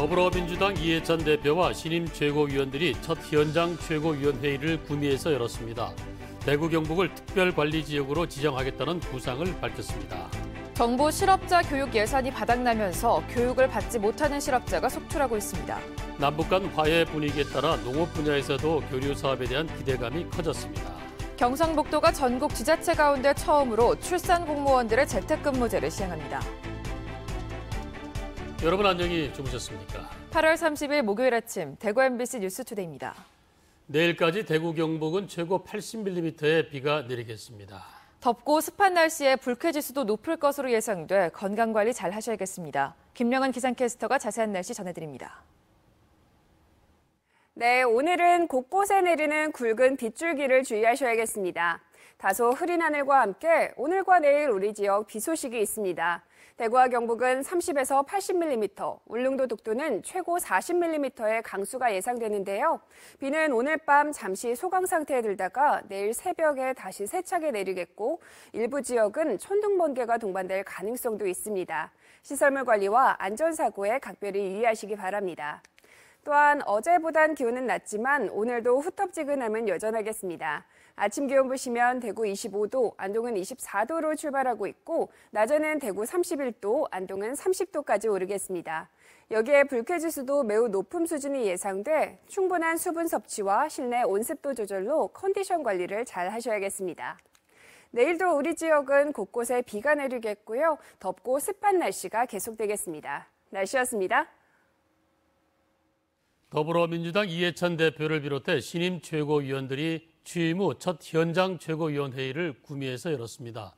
더불어민주당 이해찬 대표와 신임 최고위원들이 첫 현장 최고위원회의를 구미에서 열었습니다. 대구 경북을 특별관리지역으로 지정하겠다는 구상을 밝혔습니다. 정부 실업자 교육 예산이 바닥나면서 교육을 받지 못하는 실업자가 속출하고 있습니다. 남북 간 화해 분위기에 따라 농업 분야에서도 교류 사업에 대한 기대감이 커졌습니다. 경상북도가 전국 지자체 가운데 처음으로 출산 공무원들의 재택근무제를 시행합니다. 여러분 안녕히 주무셨습니까? 8월 30일 목요일 아침 대구 MBC 뉴스투데이입니다. 내일까지 대구 경북은 최고 80mm의 비가 내리겠습니다. 덥고 습한 날씨에 불쾌지수도 높을 것으로 예상돼 건강관리 잘 하셔야겠습니다. 김명은 기상캐스터가 자세한 날씨 전해드립니다. 네, 오늘은 곳곳에 내리는 굵은 빗줄기를 주의하셔야겠습니다. 다소 흐린 하늘과 함께 오늘과 내일 우리 지역 비 소식이 있습니다. 대구와 경북은 30에서 80mm, 울릉도 독도는 최고 40mm의 강수가 예상되는데요. 비는 오늘 밤 잠시 소강 상태에 들다가 내일 새벽에 다시 세차게 내리겠고 일부 지역은 천둥 번개가 동반될 가능성도 있습니다. 시설물 관리와 안전사고에 각별히 유의하시기 바랍니다. 또한 어제보단 기온은 낮지만 오늘도 후텁지근함은 여전하겠습니다. 아침 기온 보시면 대구 25도, 안동은 24도로 출발하고 있고 낮에는 대구 31도, 안동은 30도까지 오르겠습니다. 여기에 불쾌지수도 매우 높은 수준이 예상돼 충분한 수분 섭취와 실내 온습도 조절로 컨디션 관리를 잘 하셔야겠습니다. 내일도 우리 지역은 곳곳에 비가 내리겠고요. 덥고 습한 날씨가 계속되겠습니다. 날씨였습니다. 더불어민주당 이해찬 대표를 비롯해 신임 최고위원들이 취임 후 첫 현장 최고위원회의를 구미에서 열었습니다.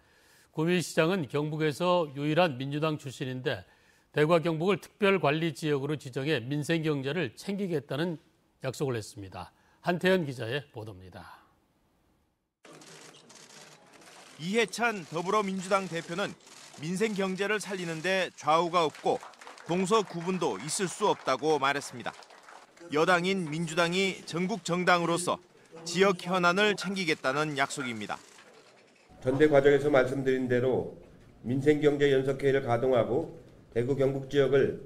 구미시장은 경북에서 유일한 민주당 출신인데 대구와 경북을 특별관리지역으로 지정해 민생경제를 챙기겠다는 약속을 했습니다. 한태현 기자의 보도입니다. 이해찬 더불어민주당 대표는 민생경제를 살리는 데 좌우가 없고 동서 구분도 있을 수 없다고 말했습니다. 여당인 민주당이 전국 정당으로서 지역 현안을 챙기겠다는 약속입니다. 전대 과정에서 말씀드린 대로 민생경제연석회의를 가동하고 대구 경북 지역을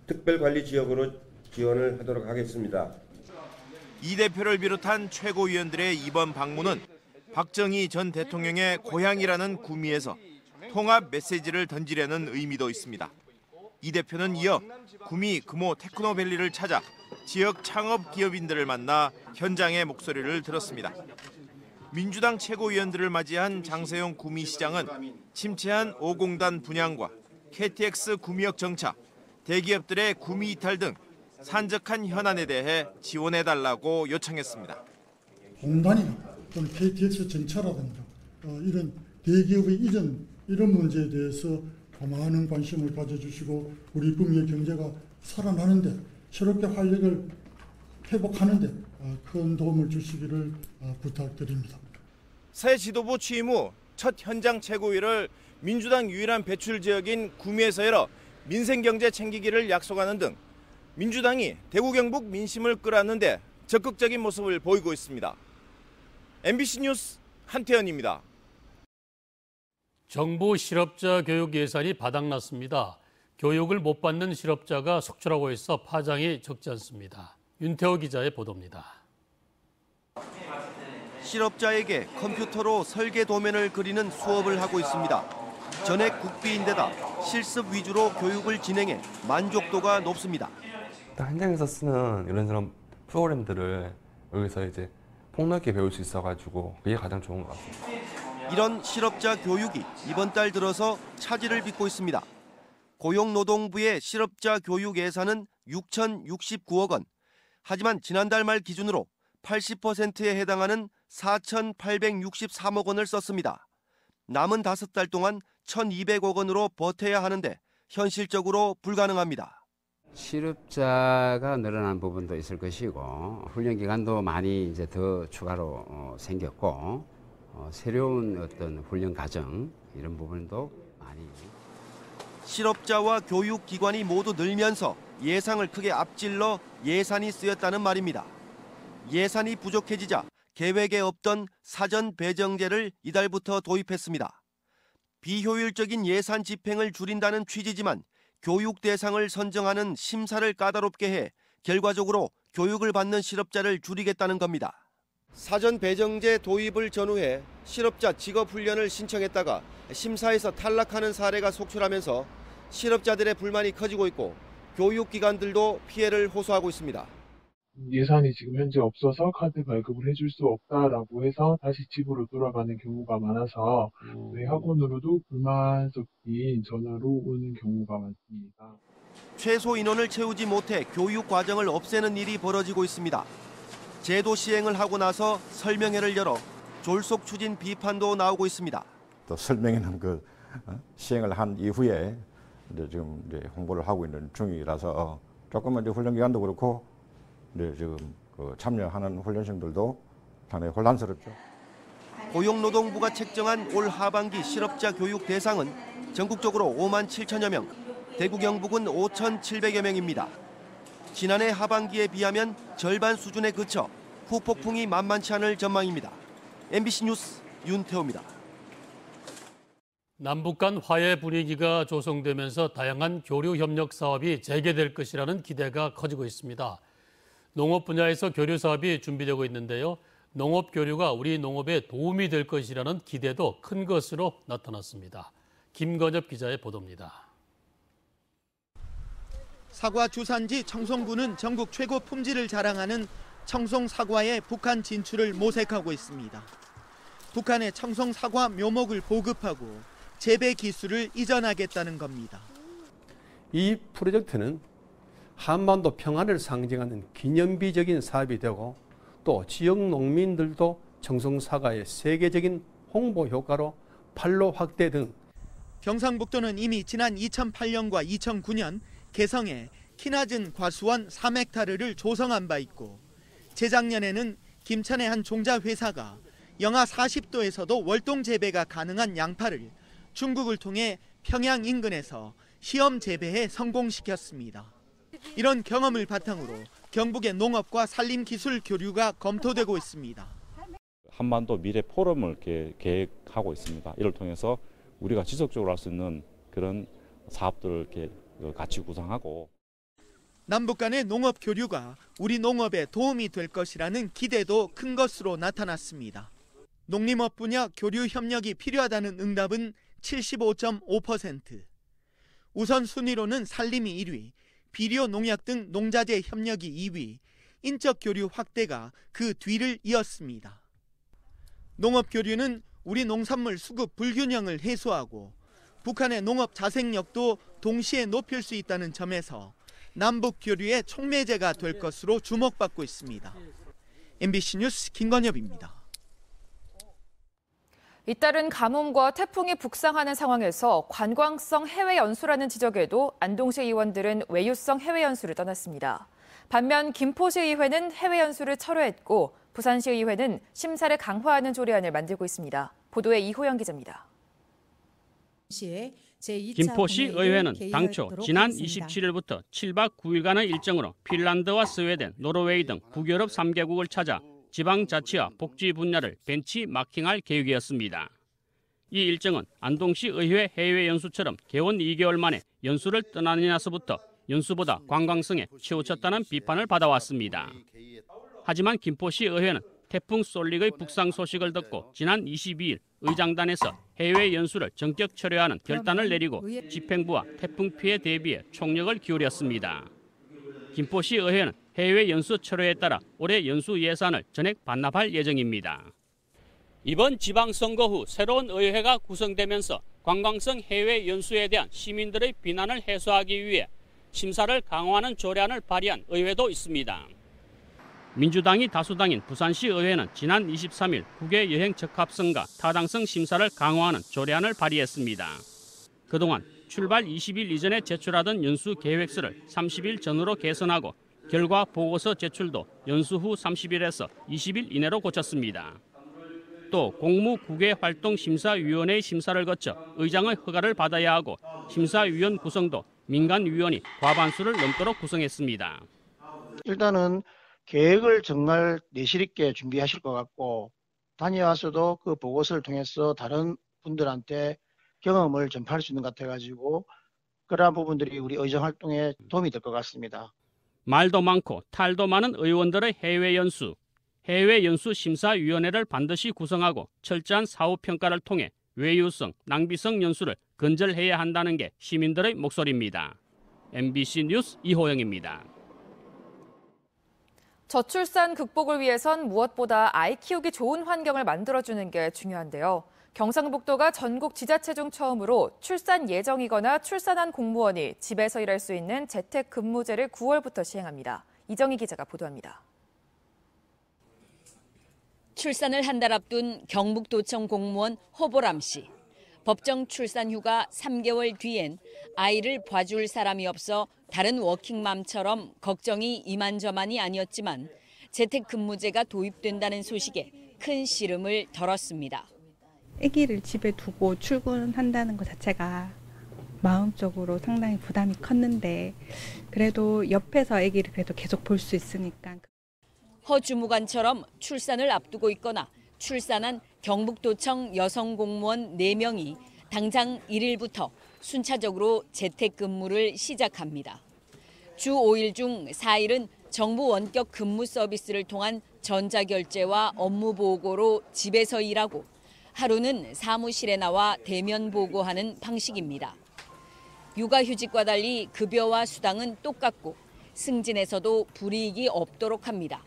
특별관리지역으로 지원을 하도록 하겠습니다. 이 대표를 비롯한 최고위원들의 이번 방문은 박정희 전 대통령의 고향이라는 구미에서 통합 메시지를 던지려는 의미도 있습니다. 이 대표는 이어 구미 금호 테크노밸리를 찾아 지역 창업 기업인들을 만나 현장의 목소리를 들었습니다. 민주당 최고위원들을 맞이한 장세용 구미시장은 침체한 5공단 분양과 KTX 구미역 정차, 대기업들의 구미 이탈 등 산적한 현안에 대해 지원해달라고 요청했습니다. 공단이나 또는 KTX 정차라든가 이런 대기업의 이전 이런 문제에 대해서 많은 관심을 가져주시고 우리 구미의 경제가 살아나는데 새롭게 활력을 회복하는데 큰 도움을 주시기를 부탁드립니다. 새 지도부 취임 후 첫 현장 최고위를 민주당 유일한 배출 지역인 구미에서 열어 민생경제 챙기기를 약속하는 등 민주당이 대구 경북 민심을 끌어안는데 적극적인 모습을 보이고 있습니다. MBC 뉴스 한태현입니다. 정부 실업자 교육 예산이 바닥났습니다. 교육을 못 받는 실업자가 속출하고 있어 파장이 적지 않습니다. 윤태호 기자의 보도입니다. 실업자에게 컴퓨터로 설계 도면을 그리는 수업을 하고 있습니다. 전액 국비인데다 실습 위주로 교육을 진행해 만족도가 높습니다. 현장에서 쓰는 이런저런 프로그램들을 여기서 이제 폭넓게 배울 수 있어가지고 그게 가장 좋은 것 같습니다. 이런 실업자 교육이 이번 달 들어서 차질을 빚고 있습니다. 고용노동부의 실업자 교육 예산은 6,069억 원. 하지만 지난달 말 기준으로 80%에 해당하는 4,863억 원을 썼습니다. 남은 5달 동안 1,200억 원으로 버텨야 하는데 현실적으로 불가능합니다. 실업자가 늘어난 부분도 있을 것이고 훈련 기간도 많이 이제 더 추가로 생겼고 새로운 어떤 훈련 과정 이런 부분도 많이. 실업자와 교육기관이 모두 늘면서 예상을 크게 앞질러 예산이 쓰였다는 말입니다. 예산이 부족해지자 계획에 없던 사전 배정제를 이달부터 도입했습니다. 비효율적인 예산 집행을 줄인다는 취지지만 교육 대상을 선정하는 심사를 까다롭게 해 결과적으로 교육을 받는 실업자를 줄이겠다는 겁니다. 사전 배정제 도입을 전후해 실업자 직업훈련을 신청했다가 심사에서 탈락하는 사례가 속출하면서 실업자들의 불만이 커지고 있고 교육기관들도 피해를 호소하고 있습니다. 예산이 지금 현재 없어서 카드 발급을 해줄 수 없다라고 해서 다시 집으로 돌아가는 경우가 많아서 저희 학원으로도 불만 섞인 전화로 오는 경우가 많습니다. 최소 인원을 채우지 못해 교육 과정을 없애는 일이 벌어지고 있습니다. 제도 시행을 하고 나서 설명회를 열어 졸속 추진 비판도 나오고 있습니다. 또 설명회는 시행을 한 이후에 지금 홍보를 하고 있는 중이라서 조금만 훈련기관도 그렇고 지금 참여하는 훈련생들도 상당히 혼란스럽죠. 고용노동부가 책정한 올 하반기 실업자 교육 대상은 전국적으로 5만 7천여 명, 대구 경북은 5,700여 명입니다. 지난해 하반기에 비하면 절반 수준에 그쳐 후폭풍이 만만치 않을 전망입니다. MBC 뉴스 윤태호입니다. 남북 간 화해 분위기가 조성되면서 다양한 교류 협력 사업이 재개될 것이라는 기대가 커지고 있습니다. 농업 분야에서 교류 사업이 준비되고 있는데요. 농업 교류가 우리 농업에 도움이 될 것이라는 기대도 큰 것으로 나타났습니다. 김건엽 기자의 보도입니다. 사과 주산지 청송군은 전국 최고 품질을 자랑하는 청송 사과의 북한 진출을 모색하고 있습니다. 북한에 청송 사과 묘목을 보급하고 재배 기술을 이전하겠다는 겁니다. 이 프로젝트는 한반도 평화를 상징하는 기념비적인 사업이 되고 또 지역 농민들도 청송 사과의 세계적인 홍보 효과로 판로 확대 등 경상북도는 이미 지난 2008년과 2009년 개성에 키낮은 과수원 3헥타르를 조성한 바 있고 재작년에는 김천의 한 종자 회사가 영하 40도에서도 월동 재배가 가능한 양파를 중국을 통해 평양 인근에서 시험 재배에 성공시켰습니다. 이런 경험을 바탕으로 경북의 농업과 산림기술 교류가 검토되고 있습니다. 한반도 미래 포럼을 계획하고 있습니다. 이를 통해서 우리가 지속적으로 할 수 있는 그런 사업들을 같이 구상하고 남북 간의 농업 교류가 우리 농업에 도움이 될 것이라는 기대도 큰 것으로 나타났습니다. 농림업 분야 교류 협력이 필요하다는 응답은 75.5%. 우선 순위로는 산림이 1위, 비료 농약 등 농자재 협력이 2위, 인적 교류 확대가 그 뒤를 이었습니다. 농업 교류는 우리 농산물 수급 불균형을 해소하고 북한의 농업 자생력도 동시에 높일 수 있다는 점에서 남북 교류의 촉매제가 될 것으로 주목받고 있습니다. MBC 뉴스 김건엽입니다. 잇따른 가뭄과 태풍이 북상하는 상황에서 관광성 해외 연수라는 지적에도 안동시 의원들은 외유성 해외 연수를 떠났습니다. 반면 김포시 의회는 해외 연수를 철회했고 부산시 의회는 심사를 강화하는 조례안을 만들고 있습니다. 보도에 이호영 기자입니다. 김포시 의회는 당초 지난 27일부터 7박 9일간의 일정으로 핀란드와 스웨덴, 노르웨이 등 북유럽 3개국을 찾아 지방자치와 복지 분야를 벤치마킹할 계획이었습니다. 이 일정은 안동시 의회 해외 연수처럼 개원 2개월 만에 연수를 떠나느냐서부터 연수보다 관광성에 치우쳤다는 비판을 받아왔습니다. 하지만 김포시 의회는 태풍 솔릭의 북상 소식을 듣고 지난 22일 의장단에서 해외 연수를 전격 철회하는 결단을 내리고 집행부와 태풍 피해 대비에 총력을 기울였습니다. 김포시 의회는 해외 연수 철회에 따라 올해 연수 예산을 전액 반납할 예정입니다. 이번 지방선거 후 새로운 의회가 구성되면서 관광성 해외 연수에 대한 시민들의 비난을 해소하기 위해 심사를 강화하는 조례안을 발의한 의회도 있습니다. 민주당이 다수당인 부산시 의회는 지난 23일 국외 여행 적합성과 타당성 심사를 강화하는 조례안을 발의했습니다. 그동안 출발 20일 이전에 제출하던 연수 계획서를 30일 전후로 개선하고 결과 보고서 제출도 연수 후 30일에서 20일 이내로 고쳤습니다. 또 공무국외활동심사위원회의 심사를 거쳐 의장의 허가를 받아야 하고 심사위원 구성도 민간위원이 과반수를 넘도록 구성했습니다. 일단은 계획을 정말 내실 있게 준비하실 것 같고 다녀와서도 그 보고서를 통해서 다른 분들한테 경험을 전파할 수 있는 것 같아가지고 그러한 부분들이 우리 의정 활동에 도움이 될 것 같습니다. 말도 많고 탈도 많은 의원들의 해외 연수 심사위원회를 반드시 구성하고 철저한 사후 평가를 통해 외유성, 낭비성 연수를 근절해야 한다는 게 시민들의 목소리입니다. MBC 뉴스 이호영입니다. 저출산 극복을 위해선 무엇보다 아이 키우기 좋은 환경을 만들어주는 게 중요한데요. 경상북도가 전국 지자체 중 처음으로 출산 예정이거나 출산한 공무원이 집에서 일할 수 있는 재택근무제를 9월부터 시행합니다. 이정희 기자가 보도합니다. 출산을 한 달 앞둔 경북도청 공무원 허보람 씨. 법정 출산 휴가 3개월 뒤엔 아이를 봐줄 사람이 없어 다른 워킹맘처럼 걱정이 이만저만이 아니었지만 재택근무제가 도입된다는 소식에 큰 시름을 덜었습니다. 아기를 집에 두고 출근한다는 것 자체가 마음적으로 상당히 부담이 컸는데 그래도 옆에서 아기를 그래도 계속 볼 수 있으니까. 허 주무관처럼 출산을 앞두고 있거나 출산한 경북도청 여성 공무원 4명이 당장 1일부터 순차적으로 재택근무를 시작합니다. 주 5일 중 4일은 정부 원격 근무 서비스를 통한 전자결제와 업무 보고로 집에서 일하고 하루는 사무실에 나와 대면 보고하는 방식입니다. 육아휴직과 달리 급여와 수당은 똑같고 승진에서도 불이익이 없도록 합니다.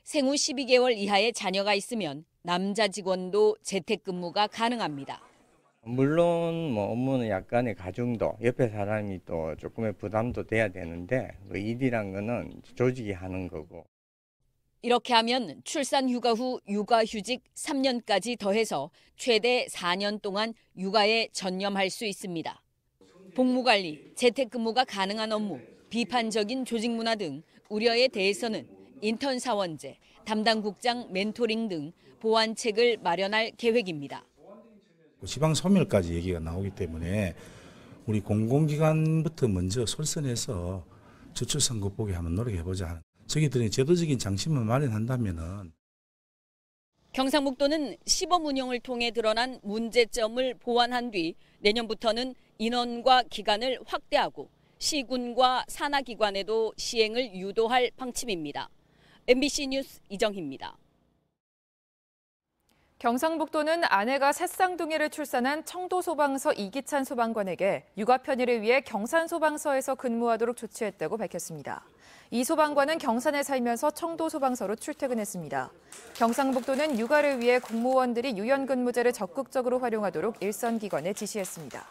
생후 12개월 이하의 자녀가 있으면 남자 직원도 재택근무가 가능합니다. 물론 업무는 약간의 가중도, 옆에 사람이 또 조금의 부담도 돼야 되는데 일이란 거는 조직이 하는 거고. 이렇게 하면 출산 휴가 후 육아휴직 3년까지 더해서 최대 4년 동안 육아에 전념할 수 있습니다. 복무관리, 재택근무가 가능한 업무, 비판적인 조직 문화 등 우려에 대해서는 인턴 사원제, 담당 국장 멘토링 등 보완책을 마련할 계획입니다. 지방 소멸까지 얘기가 나오기 때문에 우리 공공기관부터 먼저 솔선해서 저출산 극복에 한번 노력해보자. 저희들이 제도적인 장치만 마련한다면은. 경상북도는 시범 운영을 통해 드러난 문제점을 보완한 뒤 내년부터는 인원과 기간을 확대하고 시군과 산하기관에도 시행을 유도할 방침입니다. MBC 뉴스 이정희입니다. 경상북도는 아내가 셋쌍둥이를 출산한 청도소방서 이기찬 소방관에게 육아 편의를 위해 경산소방서에서 근무하도록 조치했다고 밝혔습니다. 이 소방관은 경산에 살면서 청도소방서로 출퇴근했습니다. 경상북도는 육아를 위해 공무원들이 유연근무제를 적극적으로 활용하도록 일선기관에 지시했습니다.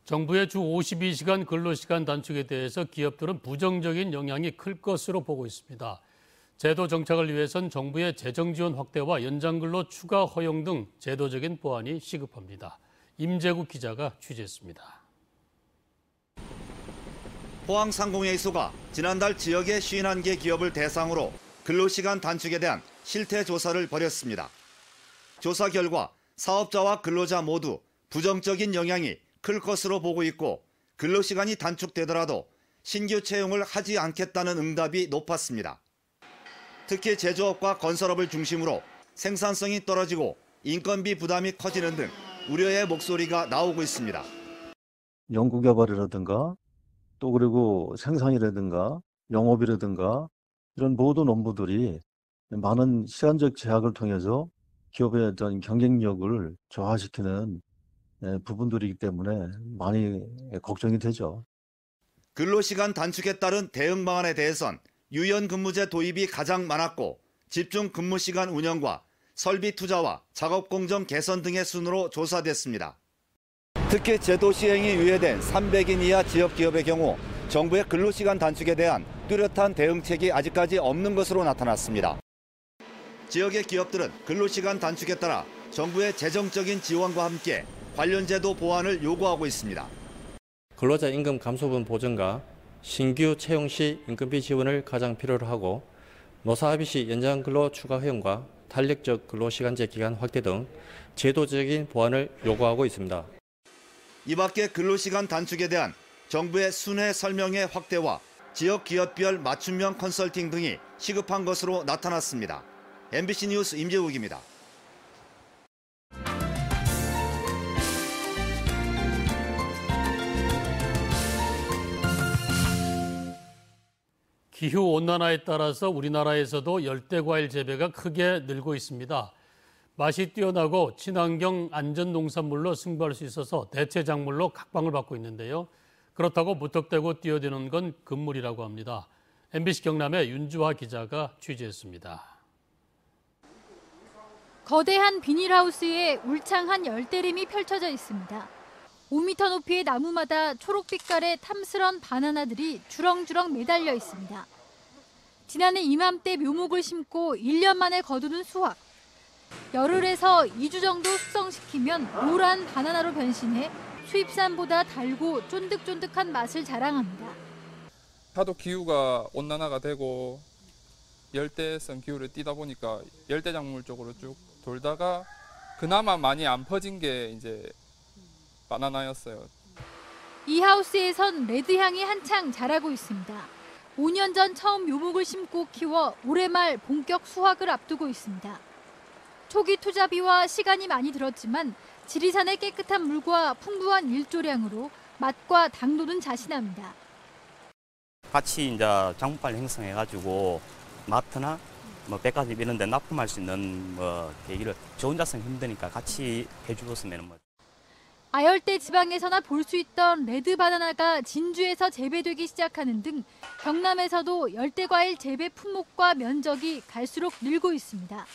정부의 주 52시간 근로시간 단축에 대해서 기업들은 부정적인 영향이 클 것으로 보고 있습니다. 제도 정착을 위해선 정부의 재정 지원 확대와 연장근로 추가 허용 등 제도적인 보완이 시급합니다. 임재국 기자가 취재했습니다. 포항상공회의소가 지난달 지역의 51개 기업을 대상으로 근로시간 단축에 대한 실태조사를 벌였습니다. 조사 결과 사업자와 근로자 모두 부정적인 영향이 클 것으로 보고 있고 근로시간이 단축되더라도 신규 채용을 하지 않겠다는 응답이 높았습니다. 특히 제조업과 건설업을 중심으로 생산성이 떨어지고 인건비 부담이 커지는 등 우려의 목소리가 나오고 있습니다. 연구개발이라든가 또 그리고 생산이라든가 영업이라든가 이런 모든 업무들이 많은 시간적 제약을 통해서 기업의 어떤 경쟁력을 저하시키는 부분들이기 때문에 많이 걱정이 되죠. 근로시간 단축에 따른 대응 방안에 대해선 유연근무제 도입이 가장 많았고 집중 근무시간 운영과 설비 투자와 작업 공정 개선 등의 순으로 조사됐습니다. 특히 제도 시행이 유예된 300인 이하 지역기업의 경우 정부의 근로시간 단축에 대한 뚜렷한 대응책이 아직까지 없는 것으로 나타났습니다. 지역의 기업들은 근로시간 단축에 따라 정부의 재정적인 지원과 함께 관련 제도 보완을 요구하고 있습니다. 근로자 임금 감소분 보전과 신규 채용 시 인건비 지원을 가장 필요로 하고 노사합의 시 연장 근로 추가 허용과 탄력적 근로시간제 기간 확대 등 제도적인 보완을 요구하고 있습니다. 이 밖에 근로시간 단축에 대한 정부의 순회 설명회 확대와 지역 기업별 맞춤형 컨설팅 등이 시급한 것으로 나타났습니다. MBC 뉴스 임재욱입니다. 기후 온난화에 따라서 우리나라에서도 열대과일 재배가 크게 늘고 있습니다. 맛이 뛰어나고 친환경 안전 농산물로 승부할 수 있어서 대체 작물로 각광을 받고 있는데요. 그렇다고 무턱대고 뛰어드는 건 금물이라고 합니다. MBC 경남의 윤주화 기자가 취재했습니다. 거대한 비닐하우스에 울창한 열대림이 펼쳐져 있습니다. 5m 높이의 나무마다 초록빛깔의 탐스런 바나나들이 주렁주렁 매달려 있습니다. 지난해 이맘때 묘목을 심고 1년 만에 거두는 수확. 열흘에서 2주 정도 숙성시키면 노란 바나나로 변신해 수입산보다 달고 쫀득쫀득한 맛을 자랑합니다. 하도 기후가 온난화가 되고 열대성 기후를 띠다 보니까 열대작물 쪽으로 쭉 돌다가 그나마 많이 안 퍼진 게 이제 바나나였어요. 이 하우스에선 레드향이 한창 자라고 있습니다. 5년 전 처음 묘목을 심고 키워 올해 말 본격 수확을 앞두고 있습니다. 초기 투자비와 시간이 많이 들었지만 지리산의 깨끗한 물과 풍부한 일조량으로 맛과 당도는 자신합니다. 같이 이제 작물발 형성해가지고 마트나 백화점 이런 데 납품할 수 있는 계기를 저 혼자서는 힘드니까 같이 해주었으면 아열대 지방에서나 볼 수 있던 레드 바나나가 진주에서 재배되기 시작하는 등 경남에서도 열대과일 재배 품목과 면적이 갈수록 늘고 있습니다.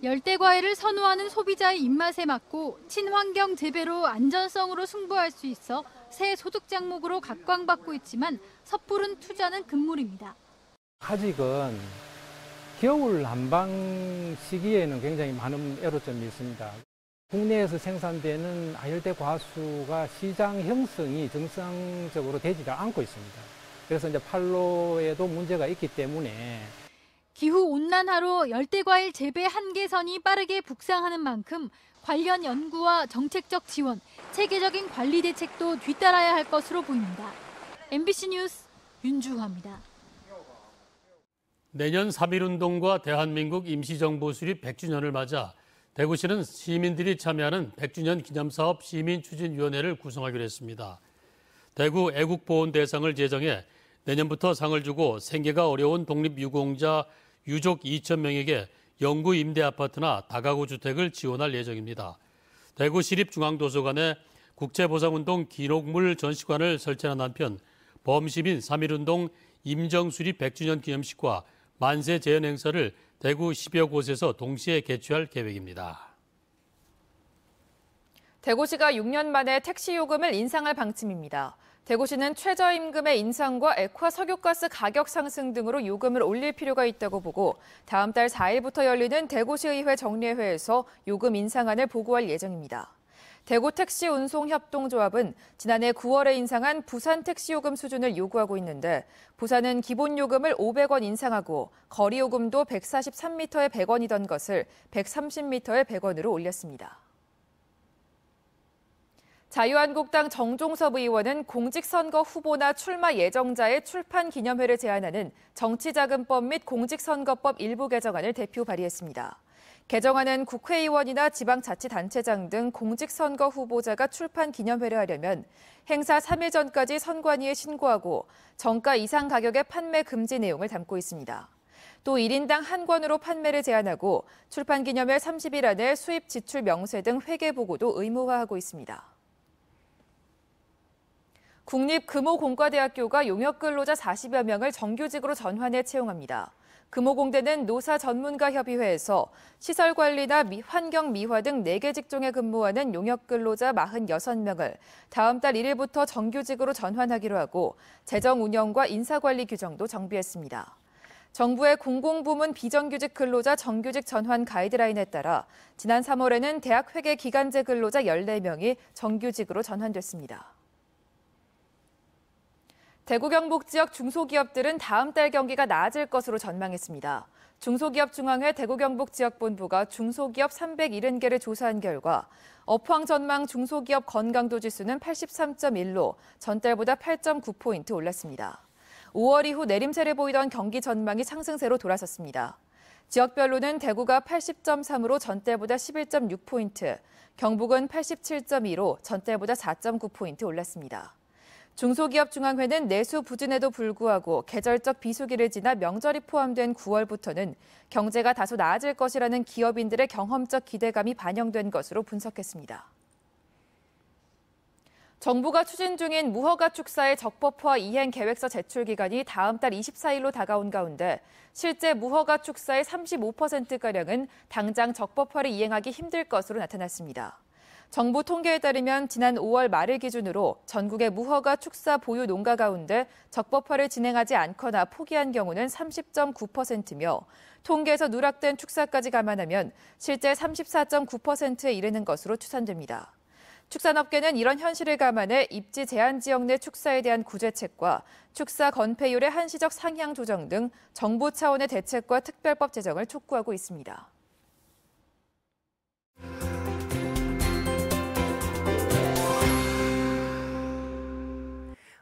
열대과일을 선호하는 소비자의 입맛에 맞고 친환경 재배로 안전성으로 승부할 수 있어 새 소득 작목으로 각광받고 있지만 섣부른 투자는 금물입니다. 아직은 겨울 난방 시기에는 굉장히 많은 애로점이 있습니다. 국내에서 생산되는 아열대 과수가 시장 형성이 정상적으로 되지를 않고 있습니다. 그래서 이제 판로에도 문제가 있기 때문에 기후온난화로 열대과일 재배 한계선이 빠르게 북상하는 만큼 관련 연구와 정책적 지원, 체계적인 관리 대책도 뒤따라야 할 것으로 보입니다. MBC 뉴스 윤주화입니다. 내년 3.1운동과 대한민국 임시정부 수립 100주년을 맞아 대구시는 시민들이 참여하는 100주년 기념사업 시민추진위원회를 구성하기로 했습니다. 대구 애국보훈 대상을 제정해 내년부터 상을 주고 생계가 어려운 독립유공자 유족 2,000명에게 영구 임대 아파트나 다가구 주택을 지원할 예정입니다. 대구시립중앙도서관에 국제보상운동 기록물 전시관을 설치한 한편 범시민 3.1운동 임정수립 100주년 기념식과 만세 재현 행사를 대구 10여 곳에서 동시에 개최할 계획입니다. 대구시가 6년 만에 택시 요금을 인상할 방침입니다. 대구시는 최저임금의 인상과 액화 석유가스 가격 상승 등으로 요금을 올릴 필요가 있다고 보고 다음 달 4일부터 열리는 대구시의회 정례회에서 요금 인상안을 보고할 예정입니다. 대구택시운송협동조합은 지난해 9월에 인상한 부산택시요금 수준을 요구하고 있는데 부산은 기본요금을 500원 인상하고 거리요금도 143m에 100원이던 것을 130m에 100원으로 올렸습니다. 자유한국당 정종섭 의원은 공직선거 후보나 출마 예정자의 출판 기념회를 제한하는 정치자금법 및 공직선거법 일부 개정안을 대표 발의했습니다. 개정안은 국회의원이나 지방자치단체장 등 공직선거 후보자가 출판 기념회를 하려면 행사 3일 전까지 선관위에 신고하고 정가 이상 가격의 판매 금지 내용을 담고 있습니다. 또 1인당 한 권으로 판매를 제한하고 출판 기념회 30일 안에 수입 지출 명세 등 회계 보고도 의무화하고 있습니다. 국립금호공과대학교가 용역근로자 40여 명을 정규직으로 전환해 채용합니다. 금호공대는 노사전문가협의회에서 시설관리나 환경미화 등 4개 직종에 근무하는 용역근로자 46명을 다음 달 1일부터 정규직으로 전환하기로 하고 재정 운영과 인사관리 규정도 정비했습니다. 정부의 공공부문 비정규직 근로자 정규직 전환 가이드라인에 따라 지난 3월에는 대학 회계 기간제 근로자 14명이 정규직으로 전환됐습니다. 대구 경북 지역 중소기업들은 다음 달 경기가 나아질 것으로 전망했습니다. 중소기업중앙회 대구 경북 지역본부가 중소기업 370개를 조사한 결과 업황 전망 중소기업 건강도 지수는 83.1로 전달보다 8.9포인트 올랐습니다. 5월 이후 내림세를 보이던 경기 전망이 상승세로 돌아섰습니다. 지역별로는 대구가 80.3으로 전달보다 11.6포인트, 경북은 87.2로 전달보다 4.9포인트 올랐습니다. 중소기업중앙회는 내수 부진에도 불구하고 계절적 비수기를 지나 명절이 포함된 9월부터는 경제가 다소 나아질 것이라는 기업인들의 경험적 기대감이 반영된 것으로 분석했습니다. 정부가 추진 중인 무허가 축사의 적법화 이행 계획서 제출 기간이 다음 달 24일로 다가온 가운데 실제 무허가 축사의 35%가량은 당장 적법화를 이행하기 힘들 것으로 나타났습니다. 정부 통계에 따르면 지난 5월 말을 기준으로 전국의 무허가 축사 보유 농가 가운데 적법화를 진행하지 않거나 포기한 경우는 30.9%며 통계에서 누락된 축사까지 감안하면 실제 34.9%에 이르는 것으로 추산됩니다. 축산업계는 이런 현실을 감안해 입지 제한 지역 내 축사에 대한 구제책과 축사 건폐율의 한시적 상향 조정 등 정부 차원의 대책과 특별법 제정을 촉구하고 있습니다.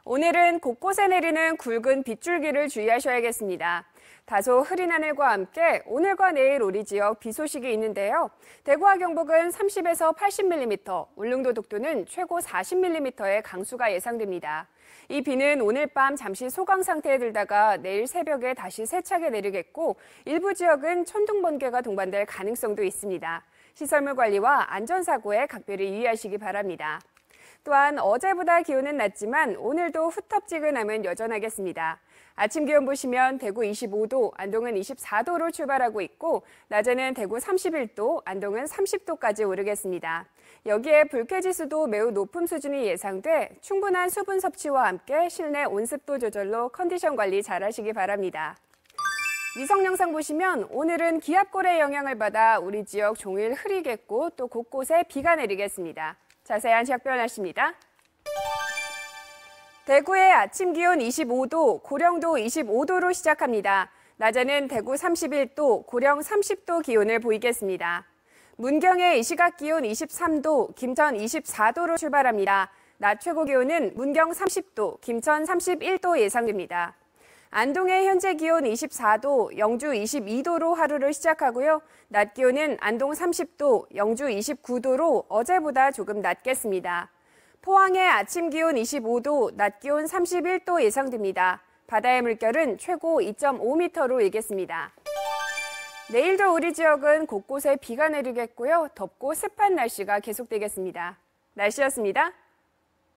오늘은 곳곳에 내리는 굵은 빗줄기를 주의하셔야겠습니다. 다소 흐린 하늘과 함께 오늘과 내일 우리 지역 비 소식이 있는데요. 대구와 경북은 30에서 80mm, 울릉도 독도는 최고 40mm의 강수가 예상됩니다. 이 비는 오늘 밤 잠시 소강 상태에 들다가 내일 새벽에 다시 세차게 내리겠고 일부 지역은 천둥 번개가 동반될 가능성도 있습니다. 시설물 관리와 안전사고에 각별히 유의하시기 바랍니다. 또한 어제보다 기온은 낮지만 오늘도 후텁지근함은 여전하겠습니다. 아침 기온 보시면 대구 25도, 안동은 24도로 출발하고 있고 낮에는 대구 31도, 안동은 30도까지 오르겠습니다. 여기에 불쾌지수도 매우 높은 수준이 예상돼 충분한 수분 섭취와 함께 실내 온습도 조절로 컨디션 관리 잘 하시기 바랍니다. 위성 영상 보시면 오늘은 기압골의 영향을 받아 우리 지역 종일 흐리겠고 또 곳곳에 비가 내리겠습니다. 자세한 지역별 날씨입니다. 대구의 아침 기온 25도, 고령도 25도로 시작합니다. 낮에는 대구 31도, 고령 30도 기온을 보이겠습니다. 문경의 이 시각 기온 23도, 김천 24도로 출발합니다. 낮 최고 기온은 문경 30도, 김천 31도 예상됩니다. 안동의 현재 기온 24도, 영주 22도로 하루를 시작하고요. 낮 기온은 안동 30도, 영주 29도로 어제보다 조금 낮겠습니다. 포항의 아침 기온 25도, 낮 기온 31도 예상됩니다. 바다의 물결은 최고 2.5m로 일겠습니다. 내일도 우리 지역은 곳곳에 비가 내리겠고요. 덥고 습한 날씨가 계속되겠습니다. 날씨였습니다.